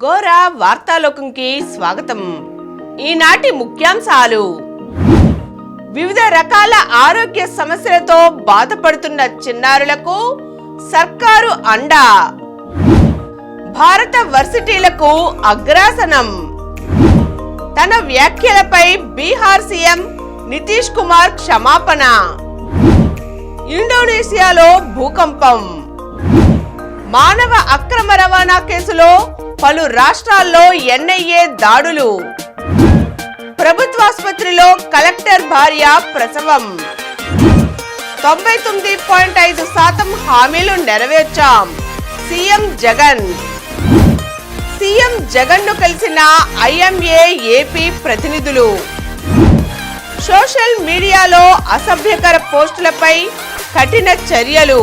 గోరా వార్తాలోకంకి స్వాగతం. ఈనాటి ముఖ్యాంశాలు: వివిధ రకాల ఆరోగ్య సమస్యలతో బాధపడుతున్న చిన్నారులకు సర్కారు అండా, భారత వర్సిటీలకు అగ్రాసనం, తన వ్యాఖ్యలపై బీహార్ సీఎం నితీష్ కుమార్ క్షమాపణ, ఇండోనేషియాలో భూకంపం, మానవ అక్రమ రవాణా కేసులో పలు రాష్ట్రాల్లో ఎన్ఐఏ దాడులు, ప్రభుత్వాసుపత్రిలో కలెక్టర్ భార్య ప్రసవం, 99.5% హామీలు నెరవేర్చాం సీఎం జగన్. సీఎం జగన్ ను కలిసిన ఐఎంఏ ఏపీ ప్రతినిధులు. సోషల్ మీడియాలో అసభ్యకర పోస్టులపై కఠిన చర్యలు.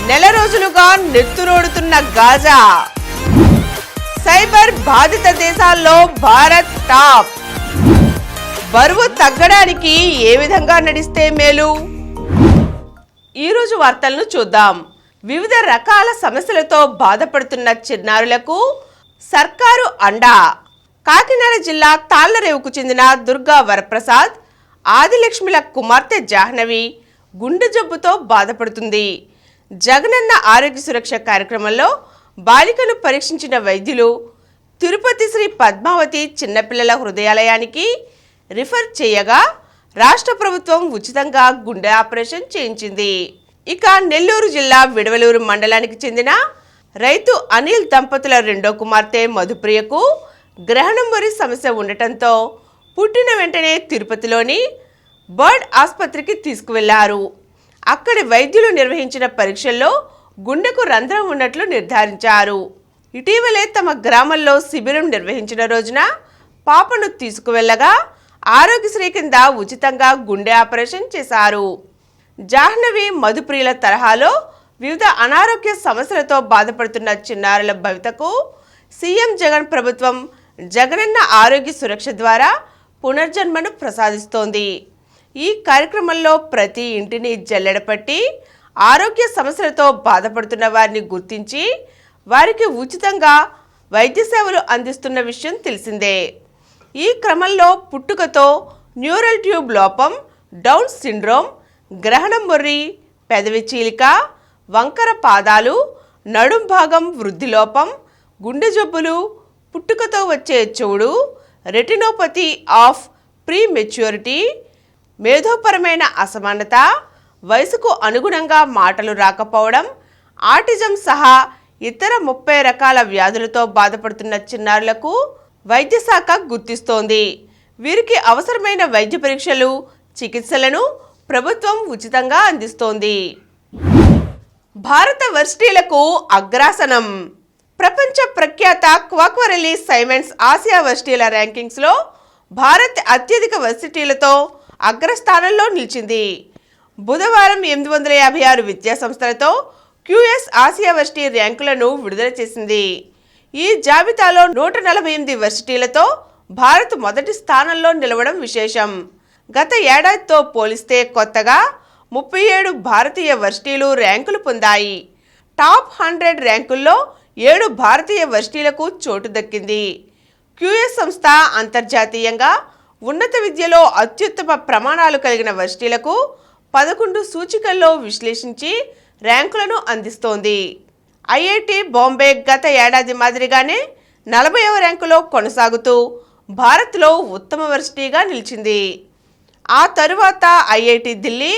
నెల రోజులుగా నెత్తురోడుతున్న గాజా. సైబర్ బాధిత దేశాల్లో భారత్ టాప్. బరువు తగ్గడానికి ఏ విధంగా నడిస్తే మేలు? ఈరోజు వార్తలను చూద్దాం. వివిధ రకాల సమస్యలతో బాధపడుతున్న చిన్నారులకు సర్కారు అండా. కాకినాడ జిల్లా తాళ్లరేవుకు చెందిన దుర్గా వరప్రసాద్, ఆదిలక్ష్మిల కుమార్తె జాహ్నవి గుండె జబ్బుతో బాధపడుతుంది. జగనన్న ఆరోగ్య సురక్ష కార్యక్రమంలో బాలికను పరీక్షించిన వైద్యులు తిరుపతి శ్రీ పద్మావతి చిన్నపిల్లల హృదయాలయానికి రిఫర్ చేయగా రాష్ట్ర ప్రభుత్వం ఉచితంగా గుండె ఆపరేషన్ చేయించింది. ఇక నెల్లూరు జిల్లా విడవలూరు మండలానికి చెందిన రైతు అనిల్ దంపతుల రెండో కుమార్తె మధుప్రియకు గ్రహణం వరి సమస్య ఉండటంతో పుట్టిన వెంటనే తిరుపతిలోని బర్డ్ ఆసుపత్రికి తీసుకువెళ్లారు. అక్కడి వైద్యులు నిర్వహించిన పరీక్షల్లో గుండెకు రంధ్రం ఉన్నట్లు నిర్ధారించారు. ఇటీవలే తమ గ్రామంలో శిబిరం నిర్వహించిన రోజున పాపను తీసుకువెళ్లగా ఆరోగ్యశ్రీ కింద ఉచితంగా గుండె ఆపరేషన్ చేశారు. జాహ్నవి, మధుప్రియుల తరహాలో వివిధ అనారోగ్య సమస్యలతో బాధపడుతున్న చిన్నారుల భవితకు సీఎం జగన్ ప్రభుత్వం జగనన్న ఆరోగ్య సురక్ష ద్వారా పునర్జన్మను ప్రసాదిస్తోంది. ఈ కార్యక్రమంలో ప్రతి ఇంటిని జల్లెడపట్టి ఆరోగ్య సమస్యలతో బాధపడుతున్న వారిని గుర్తించి వారికి ఉచితంగా వైద్య సేవలు అందిస్తున్న విషయం తెలిసిందే. ఈ క్రమంలో పుట్టుకతో న్యూరల్ ట్యూబ్ లోపం, డౌన్ సిండ్రోమ్, గ్రహణం మొర్రి, పెదవి చీలిక, వంకర పాదాలు, నడుం భాగం వృద్ధి లోపం, గుండె జబ్బులు, పుట్టుకతో వచ్చే చెవుడు, రెటినోపతి ఆఫ్ ప్రీ మెచ్యూరిటీ, మేధోపరమైన అసమానత, వయసుకు అనుగుణంగా మాటలు రాకపోవడం, ఆటిజం సహా ఇతర 30 రకాల వ్యాధులతో బాధపడుతున్న చిన్నారులకు వైద్య శాఖ గుర్తిస్తోంది. వీరికి అవసరమైన వైద్య పరీక్షలు, చికిత్సలను ప్రభుత్వం ఉచితంగా అందిస్తోంది. భారత వర్సిటీలకు అగ్రాసనం. ప్రపంచ ప్రఖ్యాత క్వాక్వరెల్లి సైమెన్స్ ఆసియా వర్సిటీల ర్యాంకింగ్స్లో భారత్ అత్యధిక వర్సిటీలతో అగ్రస్థానంలో నిలిచింది. బుధవారం 856 విద్యాసంస్థలతో QS ఆసియా వర్సిటీ ర్యాంకులను విడుదల చేసింది. ఈ జాబితాలో 148 వర్సిటీలతో భారత్ మొదటి స్థానంలో నిలవడం విశేషం. గత ఏడాదితో పోలిస్తే కొత్తగా 37 భారతీయ వర్సిటీలు ర్యాంకులు పొందాయి. టాప్ 100 ర్యాంకుల్లో 7 భారతీయ వర్సిటీలకు చోటు దక్కింది. QS సంస్థ అంతర్జాతీయంగా ఉన్నత విద్యలో అత్యుత్తమ ప్రమాణాలు కలిగిన వర్సిటీలకు 11 సూచికల్లో విశ్లేషించి ర్యాంకులను అందిస్తోంది. IIT బాంబే గత ఏడాది మాదిరిగానే 40వ ర్యాంకులో కొనసాగుతూ భారత్లో ఉత్తమ వర్సిటీగా నిలిచింది. ఆ తరువాత IIT ఢిల్లీ,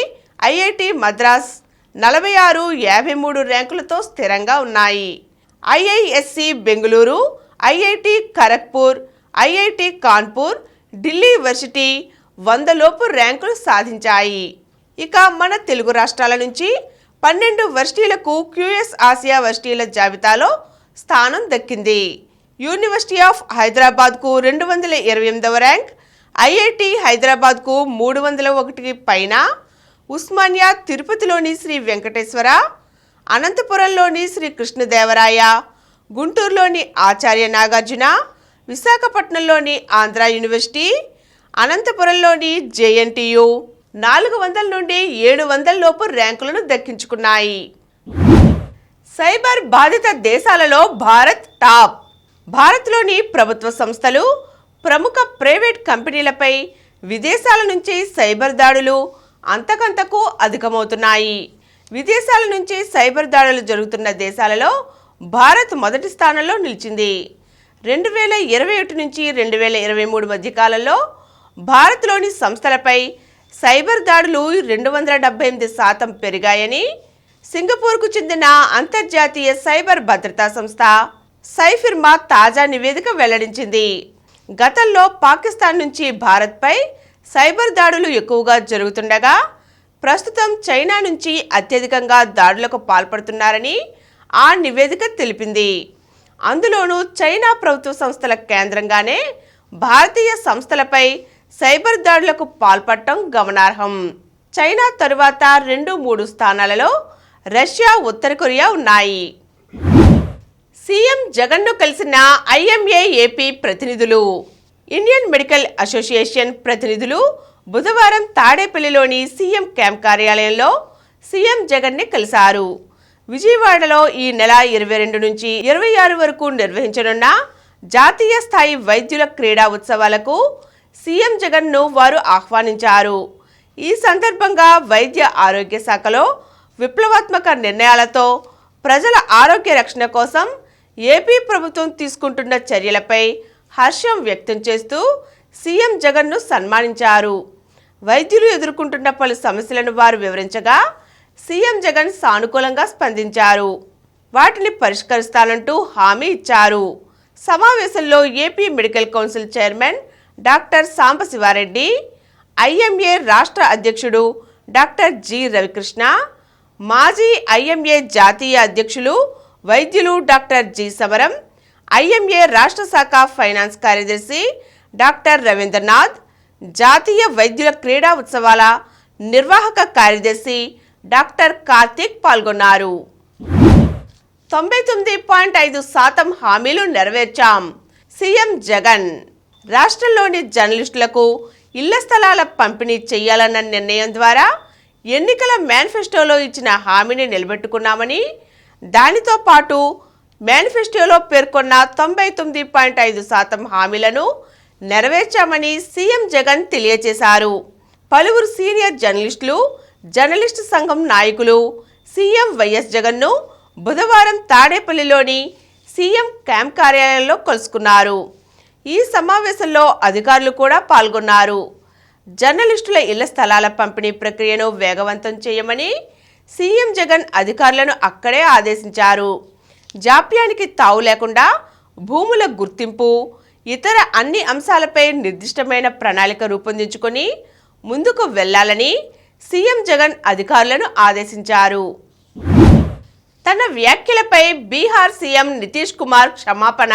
IIT మద్రాస్ 46, 53 ర్యాంకులతో స్థిరంగా ఉన్నాయి. IISc Bengaluru, IIT Kharagpur, IIT Kanpur, Delhi varsity 100 లోపు ర్యాంకులు సాధించాయి. ఇక మన తెలుగు రాష్ట్రాల నుంచి 12 వర్సిటీలకు QS ఆసియా వర్సిటీల జాబితాలో స్థానం దక్కింది. యూనివర్సిటీ ఆఫ్ హైదరాబాద్కు 228వ ర్యాంక్, IIT హైదరాబాద్కు 301 పైన, ఉస్మానియా తిరుపతిలోని శ్రీ వెంకటేశ్వర, అనంతపురంలోని శ్రీ కృష్ణదేవరాయ, గుంటూరులోని ఆచార్య నాగార్జున, విశాఖపట్నంలోని ఆంధ్ర యూనివర్సిటీ, అనంతపురంలోని JNTU 400 నుండి 700 లోపు ర్యాంకులను దక్కించుకున్నాయి. సైబర్ బాధిత దేశాలలో భారత్ టాప్. భారత్లోని ప్రభుత్వ సంస్థలు, ప్రముఖ ప్రైవేట్ కంపెనీలపై విదేశాల నుంచి సైబర్ దాడులు అంతకంతకు అధికమవుతున్నాయి. విదేశాల నుంచి సైబర్ దాడులు జరుగుతున్న దేశాలలో భారత్ మొదటి స్థానంలో నిలిచింది. 2021 నుంచి 2023 మధ్య కాలంలో భారత్లోని సంస్థలపై సైబర్ దాడులు 278% పెరిగాయని సింగపూర్కు చెందిన అంతర్జాతీయ సైబర్ భద్రతా సంస్థ సైఫిర్మా తాజా నివేదిక వెల్లడించింది. గతంలో పాకిస్తాన్ నుంచి భారత్పై సైబర్ దాడులు ఎక్కువగా జరుగుతుండగా ప్రస్తుతం చైనా నుంచి అత్యధికంగా దాడులకు పాల్పడుతున్నారని ఆ నివేదిక తెలిపింది. అందులోనూ చైనా ప్రభుత్వ సంస్థల కేంద్రంగానే భారతీయ సంస్థలపై సైబర్ దాడులకు పాల్పడటం గమనార్హం. చైనా తరువాత 2-3 స్థానాలలో రష్యా, ఉత్తర కొరియా ఉన్నాయి. సీఎం జగన్ను కలిసిన ఐఎంఏ ఏపీ ప్రతినిధులు. ఇండియన్ మెడికల్ అసోసియేషన్ ప్రతినిధులు బుధవారం తాడేపల్లిలోని సీఎం క్యాంప్ కార్యాలయంలో సీఎం జగన్ని కలిశారు. విజయవాడలో ఈ నెల 22 నుంచి 26 వరకు నిర్వహించనున్న జాతీయ స్థాయి వైద్యుల క్రీడా ఉత్సవాలకు సీఎం జగన్ను వారు ఆహ్వానించారు. ఈ సందర్భంగా వైద్య ఆరోగ్య శాఖలో విప్లవాత్మక నిర్ణయాలతో ప్రజల ఆరోగ్య రక్షణ కోసం ఏపీ ప్రభుత్వం తీసుకుంటున్న చర్యలపై హర్షం వ్యక్తం చేస్తూ సీఎం జగన్ను సన్మానించారు. వైద్యులు ఎదుర్కొంటున్న పలు సమస్యలను వారు వివరించగా సీఎం జగన్ సానుకూలంగా స్పందించారు. వాటిని పరిష్కరిస్తానంటూ హామీ ఇచ్చారు. సమావేశంలో AP medical council chairman doctor Sambasiva Reddy, IMA రాష్ట్ర అధ్యక్షుడు డాక్టర్ జి రవికృష్ణ, మాజీ ఐఎంఏ జాతీయ అధ్యక్షులు వైద్యులు డాక్టర్ జి సమరం, ఐఎంఏ రాష్ట్ర శాఖ ఫైనాన్స్ కార్యదర్శి డాక్టర్ రవీంద్రనాథ్, జాతీయ వైద్యుల క్రీడా ఉత్సవాల నిర్వాహక కార్యదర్శి డాక్టర్ కార్తిక్ పాల్గొన్నారు. 99.5% హామీలు నెరవేర్చాం. సీఎం జగన్. రాష్ట్రంలోని జర్నలిస్టులకు ఇళ్ల స్థలాల పంపిణీ చేయాలన్న నిర్ణయం ద్వారా ఎన్నికల మేనిఫెస్టోలో ఇచ్చిన హామీని నిలబెట్టుకున్నామని, దానితో పాటు మేనిఫెస్టోలో పేర్కొన్న 99.5% హామీలను నెరవేర్చామని సీఎం జగన్ తెలియజేశారు. పలువురు సీనియర్ జర్నలిస్టులు, జర్నలిస్టు సంఘం నాయకులు సీఎం వైఎస్ జగన్ను బుధవారం తాడేపల్లిలోని సీఎం క్యాంప్ కార్యాలయంలో కలుసుకున్నారు. ఈ సమావేశంలో అధికారులు కూడా పాల్గొన్నారు. జర్నలిస్టుల ఇళ్ల స్థలాల పంపిణీ ప్రక్రియను వేగవంతం చేయమని సీఎం జగన్ అధికారులను అక్కడే ఆదేశించారు. జాప్యానికి తావు లేకుండా భూముల గుర్తింపు, ఇతర అన్ని అంశాలపై నిర్దిష్టమైన ప్రణాళిక రూపొందించుకొని ముందుకు వెళ్లాలని సీఎం జగన్ అధికారులను ఆదేశించారు. తన వ్యాఖ్యలపై బీహార్ సీఎం నితీష్ కుమార్ క్షమాపణ.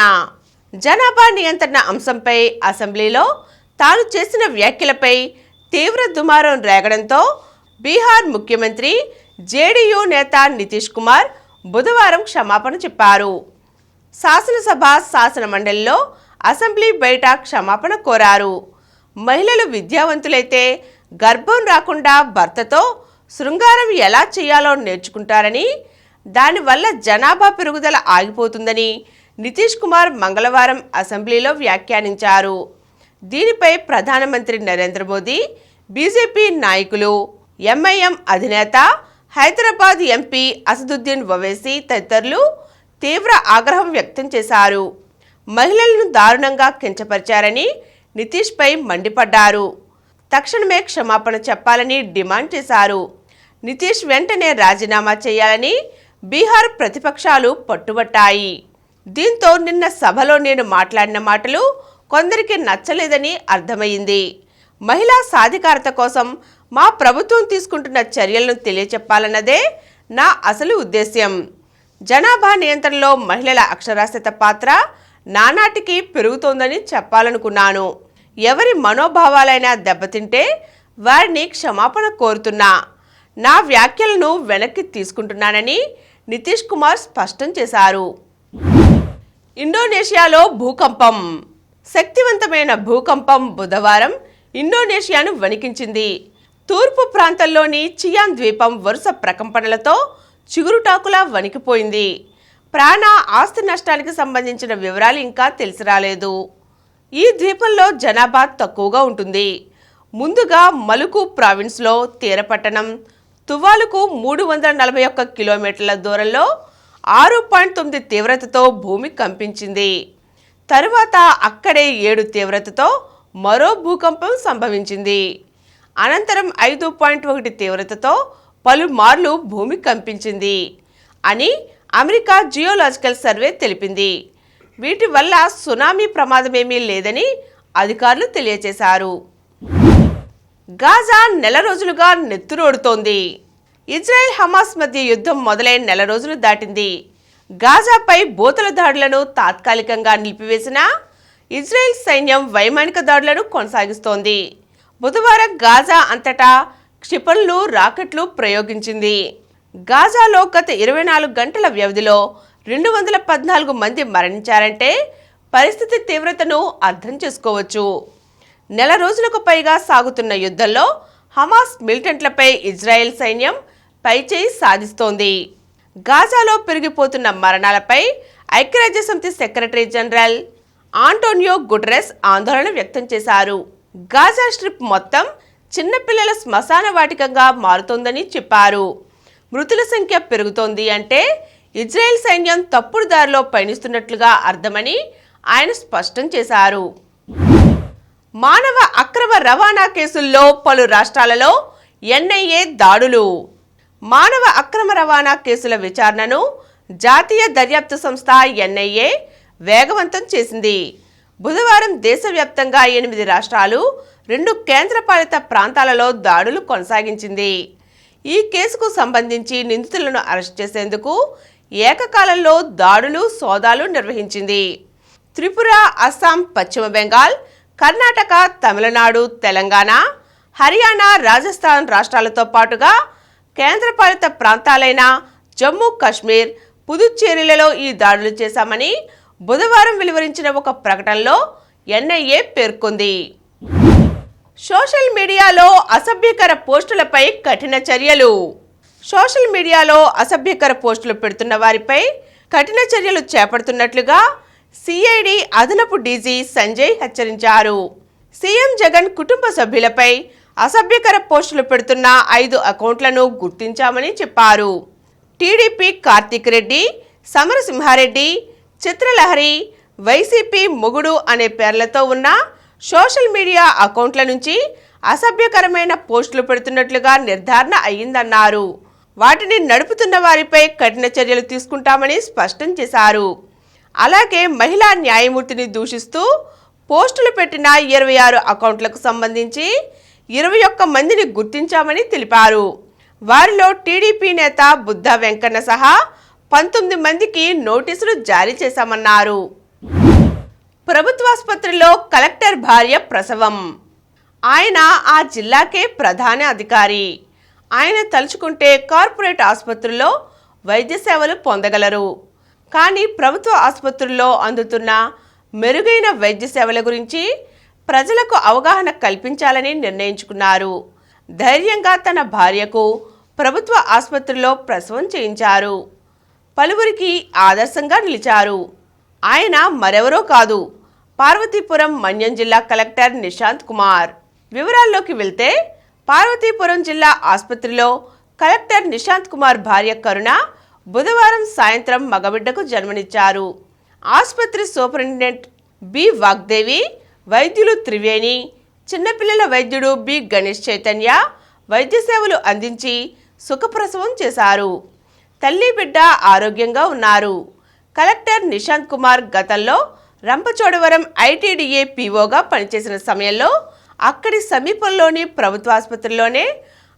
జనాభా నియంత్రణ అంశంపై అసెంబ్లీలో తాను చేసిన వ్యాఖ్యలపై తీవ్ర దుమారం రేగడంతో బీహార్ ముఖ్యమంత్రి జేడీయూ నేత నితీష్ కుమార్ బుధవారం క్షమాపణ చెప్పారు. శాసనసభ, శాసన మండలిలో, అసెంబ్లీ బయట క్షమాపణ కోరారు. మహిళలు విద్యావంతులైతే గర్భం రాకుండా భర్తతో శృంగారం ఎలా చేయాలో నేర్చుకుంటారని, దానివల్ల జనాభా పెరుగుదల ఆగిపోతుందని నితీష్ కుమార్ మంగళవారం అసెంబ్లీలో వ్యాఖ్యానించారు. దీనిపై ప్రధానమంత్రి నరేంద్ర మోదీ, బీజేపీ నాయకులు, ఎంఐఎం అధినేత, హైదరాబాద్ ఎంపీ అసదుద్దీన్ ఓవైసీ తదితరులు తీవ్ర ఆగ్రహం వ్యక్తం చేశారు. మహిళలను దారుణంగా కించపరిచారని నితీష్పై మండిపడ్డారు. తక్షణమే క్షమాపణ చెప్పాలని డిమాండ్ చేశారు. నితీష్ వెంటనే రాజీనామా చేయాలని బీహార్ ప్రతిపక్షాలు పట్టుబట్టాయి. దీంతో నిన్న సభలో నేను మాట్లాడిన మాటలు కొందరికి నచ్చలేదని అర్థమైంది. మహిళా సాధికారత కోసం మా ప్రభుత్వం తీసుకుంటున్న చర్యలను తెలియచెప్పాలన్నదే నా అసలు ఉద్దేశ్యం. జనాభా నియంత్రణలో మహిళల అక్షరాస్యత పాత్ర నానాటికి పెరుగుతోందని చెప్పాలనుకున్నాను. ఎవరి మనోభావాలైనా దెబ్బతింటే వారిని క్షమాపణ కోరుతున్నా. నా వ్యాఖ్యలను వెనక్కి తీసుకుంటున్నానని నితీష్ కుమార్ స్పష్టం చేశారు. ఇండోనేషియాలో భూకంపం. శక్తివంతమైన భూకంపం బుధవారం ఇండోనేషియాను వణికించింది. తూర్పు ప్రాంతంలోని చియాన్ ద్వీపం వరుస ప్రకంపనలతో చిగురుటాకులా వణికిపోయింది. ప్రాణ ఆస్తి నష్టానికి సంబంధించిన వివరాలు ఇంకా తెలిసి రాలేదు. ఈ ద్వీపంలో జనాభా తక్కువగా ఉంటుంది. ముందుగా మలుకు ప్రావిన్స్లో తీరపట్టణం తువాలుకు 341 కిలోమీటర్ల దూరంలో 6.9 తీవ్రతతో భూమి కంపించింది. తరువాత అక్కడే 7 తీవ్రతతో మరో భూకంపం సంభవించింది. అనంతరం 5.1 తీవ్రతతో పలుమార్లు భూమి కంపించింది అని అమెరికా జియోలాజికల్ సర్వే తెలిపింది. వీటి వల్ల సునామీ ప్రమాదమేమీ లేదని అధికారులు తెలియజేశారు. గాజా నెల రోజులుగా నెత్తురోడుతోంది. ఇజ్రాయెల్ హమాస్ మధ్య యుద్ధం మొదలై నెల రోజులు దాటింది. గాజాపై బోతల దాడులను తాత్కాలికంగా నిలిపివేసిన ఇజ్రాయెల్ సైన్యం వైమానిక దాడులను కొనసాగిస్తోంది. బుధవారం గాజా అంతటా క్షిపణులు, రాకెట్లు ప్రయోగించింది. గాజాలో గత 24 గంటల వ్యవధిలో 214 మంది మరణించారంటే పరిస్థితి తీవ్రతను అర్థం చేసుకోవచ్చు. నెల రోజులకు పైగా సాగుతున్న యుద్ధంలో హమాస్ మిలిటెంట్లపై ఇజ్రాయెల్ సైన్యం పైచేయి సాధిస్తోంది. గాజాలో పెరిగిపోతున్న మరణాలపై ఐక్యరాజ్యసమితి సెక్రటరీ జనరల్ ఆంటోనియో గుటెరస్ ఆందోళన వ్యక్తం చేశారు. గాజా స్ట్రిప్ మొత్తం చిన్నపిల్లల శ్మశాన వాటికంగా మారుతోందని చెప్పారు. మృతుల సంఖ్య పెరుగుతోంది అంటే ఇజ్రాయెల్ సైన్యం తప్పుడు దారిలో పయనిస్తున్నట్లుగా అర్థమని ఆయన స్పష్టం చేశారు. మానవ అక్రమ రవాణా కేసుల్లో పలు రాష్ట్రాలలో ఎన్ఐఏ దాడులు. మానవ అక్రమ రవాణా కేసుల విచారణను జాతీయ దర్యాప్తు సంస్థ ఎన్ఐఏ వేగవంతం చేసింది. బుధవారం దేశవ్యాప్తంగా 8 రాష్ట్రాలు, 2 కేంద్రపాలిత ప్రాంతాలలో దాడులు కొనసాగించింది. ఈ కేసుకు సంబంధించి నిందితులను అరెస్ట్ చేసేందుకు ఏకకాలంలో దాడులు, సోదాలు నిర్వహించింది. త్రిపుర, అస్సాం, పశ్చిమ బెంగాల్, కర్ణాటక, తమిళనాడు, తెలంగాణ, హర్యానా, రాజస్థాన్ రాష్ట్రాలతో పాటుగా కేంద్రపాలిత ప్రాంతాలైన జమ్మూ కాశ్మీర్, పుదుచ్చేరిలలో ఈ దాడులు చేశామని బుధవారం వెలువరించిన ఒక ప్రకటనలో ఎన్ఐఏ పేర్కొంది. సోషల్ మీడియాలో అసభ్యకర పోస్టులపై కఠిన చర్యలు. సోషల్ మీడియాలో అసభ్యకర పోస్టులు పెడుతున్న వారిపై కఠిన చర్యలు చేపడుతున్నట్లుగా సిఐడి అదనపు డీజీ సంజయ్ హెచ్చరించారు. సీఎం జగన్ కుటుంబ సభ్యులపై అసభ్యకర పోస్టులు పెడుతున్న 5 అకౌంట్లను గుర్తించామని చెప్పారు. టీడీపీ కార్తీక్ రెడ్డి, సమరసింహారెడ్డి, చిత్రలహరి, వైసీపీ మొగుడు అనే పేర్లతో ఉన్న సోషల్ మీడియా అకౌంట్ల నుంచి అసభ్యకరమైన పోస్టులు పెడుతున్నట్లుగా నిర్ధారణ అయ్యిందన్నారు. వాటిని నడుపుతున్న వారిపై కఠిన చర్యలు తీసుకుంటామని స్పష్టం చేశారు. అలాగే మహిళా న్యాయమూర్తిని దూషిస్తూ పోస్టులు పెట్టిన 26 అకౌంట్లకు సంబంధించి 21 మందిని గుర్తించామని తెలిపారు. వారిలో టీడీపీ నేత బుద్ధ వెంకన్న సహా 19 మందికి నోటీసులు జారీ చేశామన్నారు. ప్రభుత్వాసుపత్రిలో కలెక్టర్ భార్య ప్రసవం. ఆయన ఆ జిల్లాకే ప్రధాన అధికారి. ఆయన తలుచుకుంటే కార్పొరేట్ ఆసుపత్రుల్లో వైద్య సేవలు పొందగలరు. కానీ ప్రభుత్వ ఆసుపత్రుల్లో అందుతున్న మెరుగైన వైద్య సేవల గురించి ప్రజలకు అవగాహన కల్పించాలని నిర్ణయించుకున్నారు. ధైర్యంగా తన భార్యకు ప్రభుత్వ ఆసుపత్రిలో ప్రసవం చేయించారు. పలువురికి ఆదర్శంగా నిలిచారు. ఆయన మరెవరో కాదు, పార్వతీపురం మన్యం జిల్లా కలెక్టర్ నిశాంత్ కుమార్. వివరాల్లోకి వెళ్తే పార్వతీపురం జిల్లా ఆసుపత్రిలో కలెక్టర్ నిశాంత్ కుమార్ భార్య కరుణ బుధవారం సాయంత్రం మగబిడ్డకు జన్మనిచ్చారు. ఆసుపత్రి సూపరింటెండెంట్ బి వాగ్దేవి, వైద్యులు త్రివేణి, చిన్నపిల్లల వైద్యుడు బి గణేష్ చైతన్య వైద్య సేవలు అందించి సుఖప్రసవం చేశారు. తల్లి బిడ్డ ఆరోగ్యంగా ఉన్నారు. కలెక్టర్ నిశాంత్ కుమార్ గతంలో రంపచోడవరం ఐటీడీఏ పీఓగా పనిచేసిన సమయంలో అక్కడి సమీపంలోని ప్రభుత్వ ఆసుపత్రిలోనే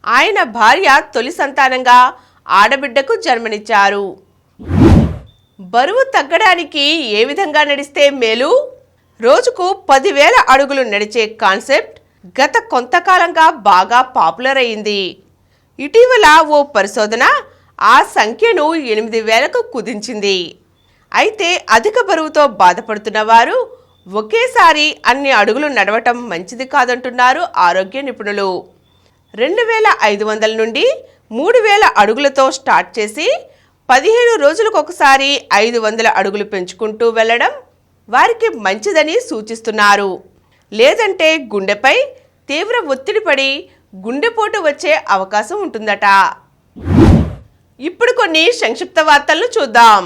ఆయన భార్య తొలి సంతానంగా ఆడబిడ్డకు జన్మనిచ్చారు. బరువు తగ్గడానికి ఏ విధంగా నడిస్తే మేలు? రోజుకు 10,000 అడుగులు నడిచే కాన్సెప్ట్ గత కొంతకాలంగా బాగా పాపులర్ అయింది. ఇటీవల ఓ పరిశోధన ఆ సంఖ్యను 8,000కు కుదించింది. అయితే అధిక బరువుతో బాధపడుతున్న వారు ఒకేసారి అన్ని అడుగులు నడవటం మంచిది కాదంటున్నారు ఆరోగ్య నిపుణులు. 2,500 నుండి 3,000 అడుగులతో స్టార్ట్ చేసి 15 రోజులకు ఒకసారి 500 అడుగులు పెంచుకుంటూ వెళ్ళడం వారికి మంచిదని సూచిస్తున్నారు. లేదంటే గుండెపై తీవ్ర ఒత్తిడి పడి గుండెపోటు వచ్చే అవకాశం ఉంటుందట. ఇప్పుడు కొన్ని సంక్షిప్త వార్తలను చూద్దాం.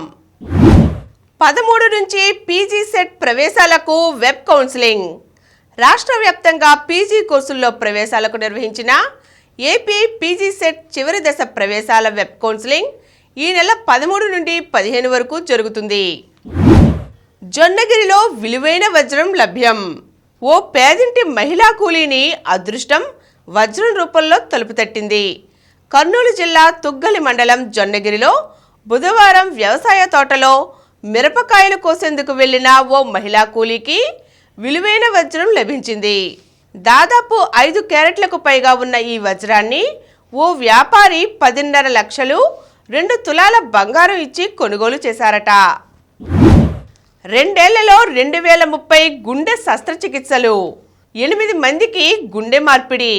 13 నుంచి పీజీ సెట్ ప్రవేశాలకు వెబ్ కౌన్సిలింగ్. రాష్ట్ర వ్యాప్తంగా పీజీ కోర్సుల్లో ప్రవేశాలకు నిర్వహించిన ఏపీ పీజీ సెట్ చివరి దశ ప్రవేశాల వెబ్ కౌన్సిలింగ్ ఈ నెల 13 నుండి 15 వరకు జరుగుతుంది. జొన్నగిరిలో విలువైన వజ్రం లభ్యం. ఓ పేదింటి మహిళా కూలీని అదృష్టం వజ్రం రూపంలో తలుపు తట్టింది. కర్నూలు జిల్లా తుగ్గలి మండలం జొన్నగిరిలో బుధవారం వ్యవసాయ తోటలో మిరపకాయలు కోసేందుకు వెళ్లిన ఓ మహిళా కూలీకి విలువైన వజ్రం లభించింది. దాదాపు 5 క్యారెట్లకు పైగా ఉన్న ఈ వజ్రాన్ని ఓ వ్యాపారి 10.5 లక్షలు 2 తులాల బంగారం ఇచ్చి కొనుగోలు చేశారట. 2 ఏళ్లలో 2030 గుండె శస్త్రచికిత్సలు, 8 మందికి గుండె మార్పిడి.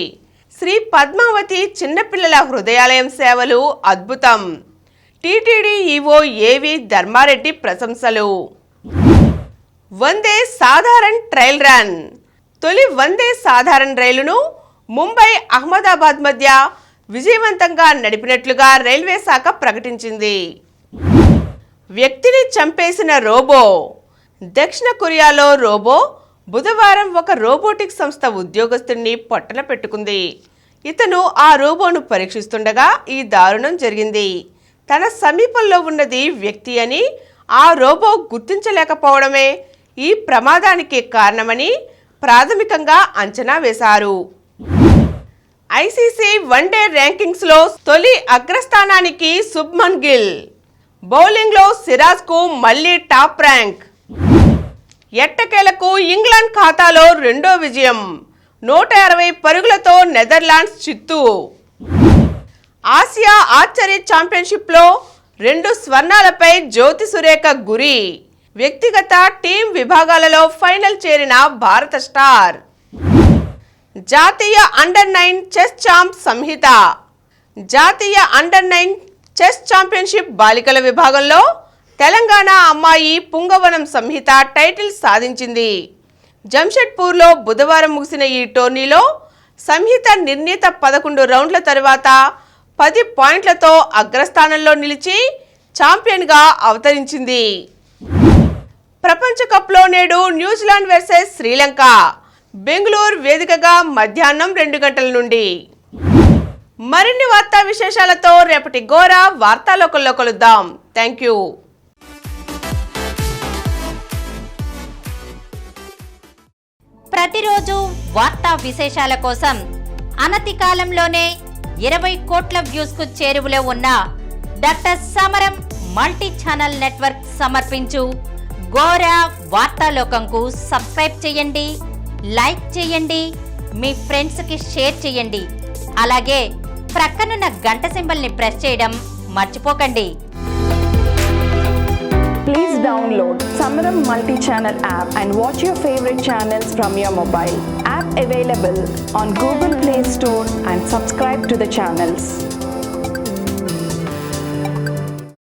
శ్రీ పద్మావతి చిన్నపిల్లల హృదయాలయం సేవలు అద్భుతం. టీటీడీ ఈవో ఏవి ధర్మారెడ్డి ప్రశంసలు. వందే సాధారణ్ ట్రయల్ రన్. తొలి వందే సాధారణ్ రైలును ముంబై అహ్మదాబాద్ మధ్య విజయవంతంగా నడిపినట్లుగా రైల్వే శాఖ ప్రకటించింది. వ్యక్తిని చంపేసిన రోబో. దక్షిణ కొరియాలో రోబో బుధవారం ఒక రోబోటిక్ సంస్థ ఉద్యోగస్తుడిని పొట్టన పెట్టుకుంది. ఇతను ఆ రోబోను పరీక్షిస్తుండగా ఈ దారుణం జరిగింది. తన సమీపంలో ఉన్నది వ్యక్తి అని ఆ రోబో గుర్తించలేకపోవడమే ఈ ప్రమాదానికి కారణమని ప్రాథమికంగా అంచనా వేశారు. ఐసీసీ వన్డే ర్యాంకింగ్స్లో తొలి అగ్రస్థానానికి శుభ్మన్ గిల్. బౌలింగ్లో సిరాజ్కు మళ్లీ టాప్ ర్యాంక్. ఎట్టకేలకు ఇంగ్లాండ్ ఖాతాలో రెండో విజయం. 160 పరుగులతో నెదర్లాండ్స్ చిత్తు. ఆసియా ఆర్చరీ ఛాంపియన్షిప్లో 2 స్వర్ణాలపై జ్యోతి సురేఖ గురి. వ్యక్తిగత టీం విభాగాలలో ఫైనల్ చేరిన భారత స్టార్. జాతీయ అండర్-9 చెస్ ఛాంప్ సంహిత. జాతీయ అండర్-9 చెస్ ఛాంపియన్షిప్ బాలికల విభాగంలో తెలంగాణ అమ్మాయి పుంగవనం సంహిత టైటిల్ సాధించింది. జంషెడ్పూర్లో బుధవారం ముగిసిన ఈ టోర్నీలో సంహిత నిర్ణీత 11 రౌండ్ల తరువాత 10 పాయింట్లతో అగ్రస్థానంలో నిలిచి ఛాంపియన్గా అవతరించింది. ప్రపంచ కప్లో నేడు న్యూజిలాండ్ వర్సెస్ శ్రీలంక. బెంగళూరు వేదికగా మధ్యాహ్నం 2 గంటల నుండి. మరిన్ని వార్తా విశేషాలతో రేపటి గోరా వార్తాలోకంలో కలుద్దాం. Thank you. ప్రతిరోజు వార్తా విశేషాల కోసం అనతి కాలంలోనే 20 కోట్ల వ్యూస్ కు చేరువలో ఉన్న డాక్టర్ సమరం మల్టీ ఛానల్ నెట్వర్క్ సమర్పించు గోరా వార్తాలోకంకు సబ్స్క్రైబ్ చేయండి, లైక్ చేయండి, మీ ఫ్రెండ్స్ కి షేర్ చేయండి. అలాగే ప్రక్కనున్న గంట సింబల్ ని ప్రెస్ చేయడం మర్చిపోకండి. Please download Samaram multi-channel app and watch your favorite channels from your mobile. App available on Google Play Store and subscribe to the channels.